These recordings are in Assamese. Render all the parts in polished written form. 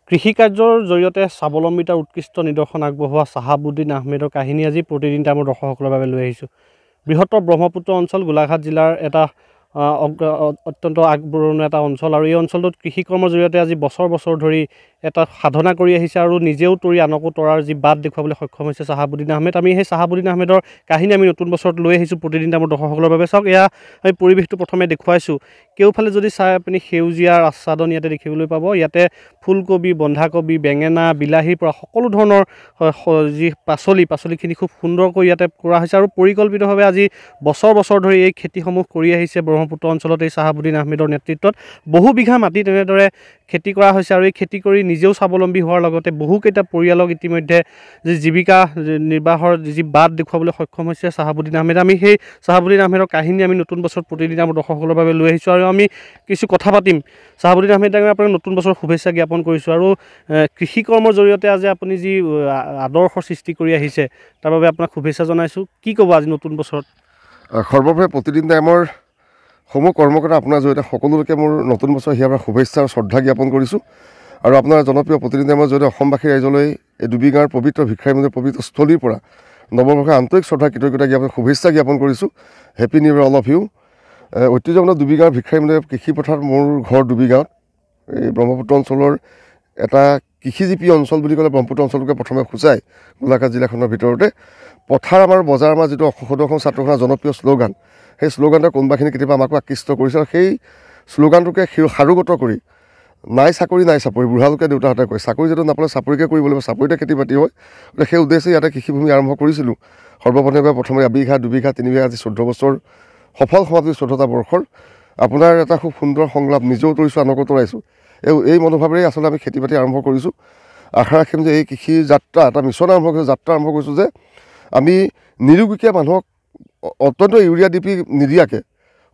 কৃষি কাৰ্যৰ জৰিয়তে স্বাৱলম্বিতাৰ উৎকৃষ্ট নিদৰ্শন আগবঢ়োৱা চাহাবুদ্দিন আহমেদৰ কাহিনী আজি প্ৰতিদিন টাইমৰ দৰ্শকসকলৰ বাবে লৈ আহিছোঁ। বৃহত্তৰ ব্ৰহ্মপুত্ৰ অঞ্চল গোলাঘাট জিলাৰ এটা অত্যন্ত আগবঢ়োৱা এটা অঞ্চল আৰু এই অঞ্চলটোত কৃষি কৰ্মৰ জৰিয়তে আজি বছৰ বছৰ ধৰি এটা সাধনা কৰি আহিছে আৰু নিজেও তৰি আনকো তৰাৰ যি বাট দেখুৱাবলৈ সক্ষম হৈছে চাহাবুদ্দিন আহমেদ। আমি সেই চাহাবুদ্দিন আহমেদৰ কাহিনী আমি নতুন বছৰত লৈ আহিছোঁ প্ৰতিদিন টাইমৰ দৰ্শকসকলৰ বাবে। চাওক, এয়া আমি পৰিৱেশটো প্ৰথমে দেখুৱাইছোঁ। কেওফালে যদি চাই আপুনি সেউজীয়াৰ আচ্ছাদন ইয়াতে দেখিবলৈ পাব। ইয়াতে ফুলকবি, বন্ধাকবি, বেঙেনা, বিলাহীৰ পৰা সকলো ধৰণৰ যি পাচলিখিনি খুব সুন্দৰকৈ ইয়াতে কৰা হৈছে আৰু পৰিকল্পিতভাৱে আজি বছৰ বছৰ ধৰি এই খেতিসমূহ কৰি আহিছে ব্ৰহ্মপুত্ৰ অঞ্চলত এই চাহাবুদ্দিন আহমেদৰ নেতৃত্বত। বহু বিঘা মাটি তেনেদৰে খেতি কৰা হৈছে আৰু এই খেতি কৰি নিজেও স্বাৱলম্বী হোৱাৰ লগতে বহুকেইটা পৰিয়ালক ইতিমধ্যে যি জীৱিকা নিৰ্বাহৰ যি বাট দেখুৱাবলৈ সক্ষম হৈছে চাহাবুদ্দিন আহমেদ। আমি সেই চাহাবুদ্দিন আহমেদৰ কাহিনী আমি নতুন বছৰত প্ৰতিদিন আমাৰ দৰ্শকসকলৰ বাবে লৈ আহিছোঁ আৰু আমি কিছু কথা পাতিম। চাহাবুদ্দিন আহমেদ ডাঙৰীয়া, আপোনাক নতুন বছৰৰ শুভেচ্ছা জ্ঞাপন কৰিছোঁ। আৰু কৃষি কৰ্মৰ জৰিয়তে আজি আপুনি যি আদৰ্শ সৃষ্টি কৰি আহিছে তাৰ বাবে আপোনাক শুভেচ্ছা জনাইছোঁ। কি ক'ব আজি নতুন বছৰত? সৰ্বপ্ৰথমে প্ৰতিদিন টাইমৰ সমূহ কৰ্মকৰ্তা আপোনাৰ জৰিয়তে সকলোকে মোৰ নতুন বছৰ হিয়াৰ শুভেচ্ছা আৰু শ্ৰদ্ধা জ্ঞাপন কৰিছোঁ। আৰু আপোনাৰ জনপ্ৰিয় প্ৰতিদিন টাইমৰ জৰিয়তে অসমবাসী ৰাইজলৈ এই ডুবিগাঁৱৰ পবিত্ৰ ভিক্ষাৰী মন্দিৰ পবিত্ৰ স্থলীৰ পৰা নৱবৰ্ষৰ আন্তৰিক শ্ৰদ্ধা কৃতজ্ঞতা জ্ঞাপন শুভেচ্ছা জ্ঞাপন কৰিছোঁ। Happy new year all of you. ঐতিহ্যপূৰ্ণ ডুবিগাঁৱৰ ভিক্ষাৰী মন্দিৰ কৃষি পথাৰত মোৰ ঘৰ ডুবিগাঁৱত। এই ব্ৰহ্মপুত্ৰ অঞ্চলৰ এটা কৃষিজীৱী অঞ্চল বুলি ক'লে ব্ৰহ্মপুত্ৰ অঞ্চলটোকে প্ৰথমে সূচায়। গোলাঘাট জিলাখনৰ ভিতৰতে পথাৰ আমাৰ বজাৰ আমাৰ যিটো সদৌ অসম ছাত্ৰসংঘৰ জনপ্ৰিয় শ্লোগান, সেই শ্লোগানটোৱে কোনোবাখিনি কেতিয়াবা আমাকো আকৃষ্ট কৰিছে আৰু সেই শ্লোগানটোকে সাৰোগত কৰি নাই চাকৰি নাই চাপৰি, বুঢ়ালোকে দেউতাহঁতে কয় চাকৰি যিটো নাপালে চাপৰিকে কৰিব লাগিব, চাপৰিতে খেতি বাতি হয়। গতিকে সেই উদ্দেশ্যে ইয়াতে কৃষিভূমি আৰম্ভ কৰিছিলোঁ। সৰ্বপ্ৰথমে প্ৰথমে এবিঘা, দুবিঘা, তিনিবিঘা, আজি 14 বছৰ সফল সমাপ্তি 14টা বৰ্ষৰ আপোনাৰ এটা খুব সুন্দৰ সংলাপ, নিজেও তৰিছোঁ আনকো তৰাইছোঁ। এই মনোভাৱেৰে আচলতে আমি খেতি বাতি আৰম্ভ কৰিছোঁ। আশা ৰাখিম যে এই কৃষি যাত্ৰা এটা মিছন আৰম্ভ কৰিছোঁ, যাত্ৰা আৰম্ভ কৰিছোঁ যে আমি নিৰোগীয়া মানুহক অত্যন্ত ইউৰিয়া ডিপি নিদিয়াকৈ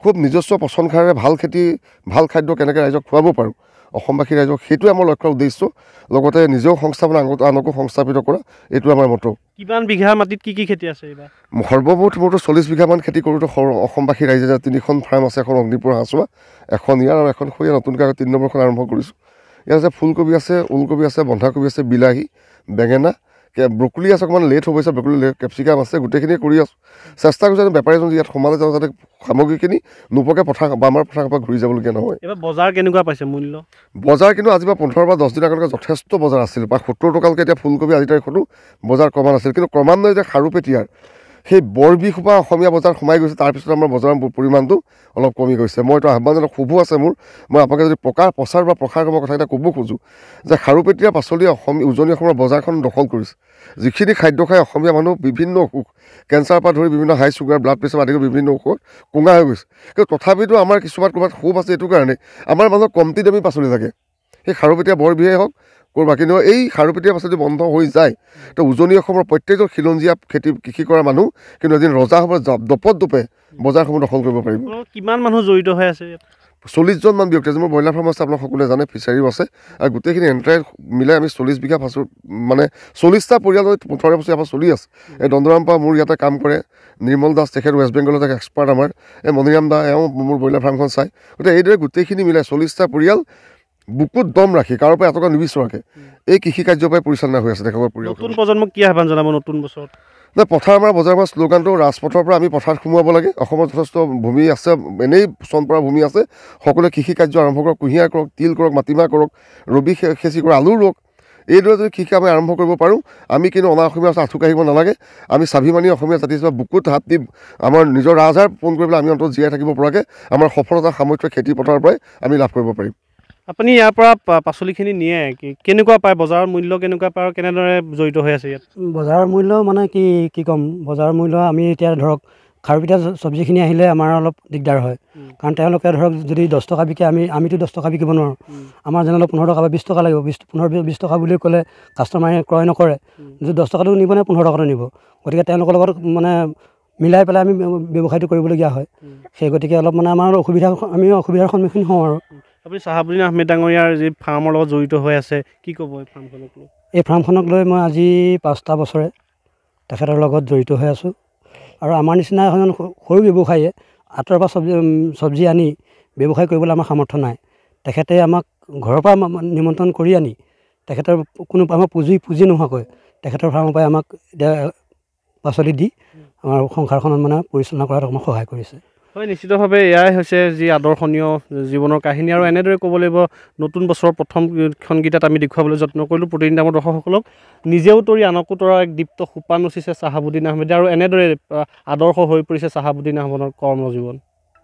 খুব নিজস্ব পচন্দ সাৰেৰে ভাল খেতি ভাল খাদ্য কেনেকৈ ৰাইজক খুৱাব পাৰোঁ অসমবাসী ৰাইজক, সেইটোৱে আমাৰ লক্ষ্য উদ্দেশ্য। লগতে নিজেও সংস্থাপন আনকো সংস্থাপিত কৰা, এইটো আমাৰ মত। কিমান বিঘা মাটিত কি খেতি আছে এইবাৰ? সৰ্বমুঠ মোৰতো 40 বিঘামান খেতি কৰোঁতো অসমবাসী ৰাইজে 3খন ফাৰ্ম আছে, এখন অগ্নিপুৰ হাঁচোৱা, এখন ইয়াৰ আৰু এখন সৈয়া নতুনকৈ 3 নম্বৰখন আৰম্ভ কৰিছোঁ। ইয়াত আছে ফুলকবি আছে, ওলকবি আছে, বন্ধাকবি আছে, বিলাহী, বেঙেনা, ব্ৰকলি আছে, অকণমান লেট হৈছে, ব্ৰকলি কেপচিকাম আছে, গোটেইখিনিয়ে কৰি আছোঁ। চেষ্টা কৰিছোঁ যাতে বেপাৰী এজন ইয়াত সোমালে যাওঁ যাতে সামগ্ৰীখিনি নোপোৱাকৈ আমাৰ পথাৰ পৰা ঘূৰি যাবলগীয়া নহয়। এইবাৰ বজাৰ কেনেকুৱা পাইছে মূল্য? বজাৰ কিন্তু আজি পৰা 15 বা 10 দিনৰ আগলৈকে যথেষ্ট বজাৰ আছিল। প্ৰায় 70 টকালৈকে এতিয়া ফুলকবি আজিৰ তাৰিখতো বজাৰ কমা নাছিল। কিন্তু ক্ৰমান্বয়ে যে খাৰুপেটীয়াৰ সেই বৰবিহোপা অসমীয়া বজাৰ সোমাই গৈছে, তাৰপিছত আমাৰ বজাৰৰ পৰিমাণটো অলপ কমি গৈছে। মই এইটো আহ্বানজনক শুভ আছে মোৰ। মই আপোনালোকে যদি প্ৰচাৰ বা প্ৰসাৰ কৰ্মৰ কথা এটা ক'ব খোজোঁ যে খাৰুপেটীয়া পাচলি উজনি অসমৰ বজাৰখন দখল কৰিছে। যিখিনি খাদ্য খাই অসমীয়া মানুহ বিভিন্ন অসুখ, কেঞ্চাৰৰ পৰা ধৰি বিভিন্ন হাই চুগাৰ, ব্লাড প্ৰেছাৰ আদি কৰি বিভিন্ন ঔষধ কোঙা হৈ গৈছে। কিন্তু তথাপিতো আমাৰ ক'ৰবাত ক্ষোভ আছে এইটো কাৰণে আমাৰ মানুহৰ কমটি দামী পাচলি লাগে। সেই খাৰুপেটীয়া বৰবিহে হওক ক'ৰবাত, কিন্তু এই খাৰুপেটীয়া পাচলি বন্ধ হৈ যায় তো উজনি অসমৰ প্ৰত্যেকজন খিলঞ্জীয়া কৃষি কৰা মানুহ কিন্তু এদিন ৰজা হ'ব, দোপে বজাৰসমূহ দখল কৰিব পাৰিব। কিমান মানুহ জড়িত হৈ আছে? 40জনমান ব্যক্তি আছে। মোৰ ব্ৰইলাৰ ফাৰ্ম আছে, আপোনালোক সকলোৱে জানে, ফিচাৰীও আছে আৰু গোটেইখিনি এণ্টায়াৰ মিলাই আমি 40 বিঘা মানে 40টা পৰিয়ালৰ 18 বছৰ ইয়াৰ পৰা চলি আছে। এই দণ্ডৰাম পৰা মোৰ ইয়াতে কাম কৰে নিৰ্মল দাস, তেখেত ৱেষ্ট বেংগলত এক এক্সপাৰ্ট আমাৰ, এই মণিৰাম দা, এওঁ মোৰ ব্ৰইলাৰ ফাৰ্মখন চায়। গতিকে এইদৰে গোটেইখিনি মিলাই 40টা পৰিয়াল বুকুত দম ৰাখি কাৰো পৰা এটকা নিবিচৰাকৈ এই কৃষি কাৰ্যৰ পৰাই পৰিচালনা হৈ আছে তেখেতৰ পৰিয়াল। নতুন প্ৰজন্মক কি আহ্বান জনাব নতুন বছৰত? পথাৰ আমাৰ বজাৰ পৰা শ্লোগানটো ৰাজপথৰ পৰা আমি পথাৰত সোমোৱাব লাগে। অসমত যথেষ্ট ভূমি আছে, এনেই চন পৰা ভূমি আছে, সকলোৱে কৃষি কাৰ্য আৰম্ভ কৰক, কুঁহিয়াৰ কৰক, তিল কৰক, মাটিমাহ কৰক, ৰবি খেতি কৰক, আলু ৰোৱক। এইদৰে যদি কৃষি আমি আৰম্ভ কৰিব পাৰোঁ, আমি কিন্তু অনা অসমীয়া আঁঠু কাঢ়িব নালাগে। আমি স্বাভিমানী অসমীয়া জাতি হিচাপে বুকুত হাত দি আমাৰ নিজৰ ৰাজহাড় পোন কৰি পেলাই আমি অন্তত জীয়াই থাকিব পৰাকৈ আমাৰ সফলতা সামৰ্থ্য খেতি পথাৰৰ পৰাই আমি লাভ কৰিব পাৰিম। আপুনি ইয়াৰ পৰা পাচলিখিনি নিয়ে কেনেকুৱা পায়, বজাৰৰ মূল্য কেনেকুৱা পায় আৰু কেনেদৰে জড়িত হৈ আছে ইয়াত? বজাৰৰ মূল্য মানে কি ক'ম, বজাৰৰ মূল্য আমি এতিয়া ধৰক খাৰুপেটীয়া চব্জিখিনি আহিলে আমাৰ অলপ দিগদাৰ হয়। কাৰণ তেওঁলোকে ধৰক যদি 10 টকা বিকে, আমিতো 10 টকা বিকিব নোৱাৰোঁ। আমাৰ যেনেকৈ 15 টকা বা 20 টকা লাগিব, 15-20 টকা বুলি ক'লে কাষ্টমাৰে ক্ৰয় নকৰে। যদি 10 টকাটো নিব নে 15 টকাটো নিব, গতিকে তেওঁলোকৰ লগত মানে মিলাই পেলাই আমি ব্যৱসায়টো কৰিবলগীয়া হয়। সেই গতিকে অলপ মানে আমাৰ অসুবিধাৰ সন্মুখীন হওঁ আৰু। আপুনি চাহাবুদ্দিন আহমেদ ডাঙৰীয়াৰ যি ফাৰ্মৰ লগত জড়িত হৈ আছে, কি ক'ব এই ফাৰ্মখনক লৈ? এই ফাৰ্মখনক লৈ মই আজি 5টা বছৰে তেখেতৰ লগত জড়িত হৈ আছোঁ। আৰু আমাৰ নিচিনা এখন সৰু ব্যৱসায়ীয়ে আঁতৰৰ পৰা চব্জি আনি ব্যৱসায় কৰিবলৈ আমাৰ সামৰ্থ্য নাই। তেখেতে আমাক ঘৰৰ পৰা নিমন্ত্ৰণ কৰি আনি তেখেতৰ কোনো আমাৰ পুঁজি নোহোৱাকৈ তেখেতৰ ফাৰ্মৰ পৰাই আমাক এতিয়া পাচলি দি আমাৰ সংসাৰখনত মানে পৰিচালনা কৰাত আমাক সহায় কৰিছে। হয়, নিশ্চিতভাৱে এয়াই হৈছে যি আদৰ্শনীয় জীৱনৰ কাহিনী। আৰু এনেদৰে ক'ব লাগিব নতুন বছৰৰ প্ৰথমখন গীতাত আমি দেখুৱাবলৈ যত্ন কৰিলোঁ প্ৰতিদিন টাইমৰ দৰ্শকসকলক। নিজেও তৰি আনকো তৰাৰ এক দীপ্ত সোপান ৰচিছে চাহাবুদ্দিন আহমেদে, আৰু এনেদৰে আদৰ্শ হৈ পৰিছে চাহাবুদ্দিন আহমেদৰ কৰ্মজীৱন।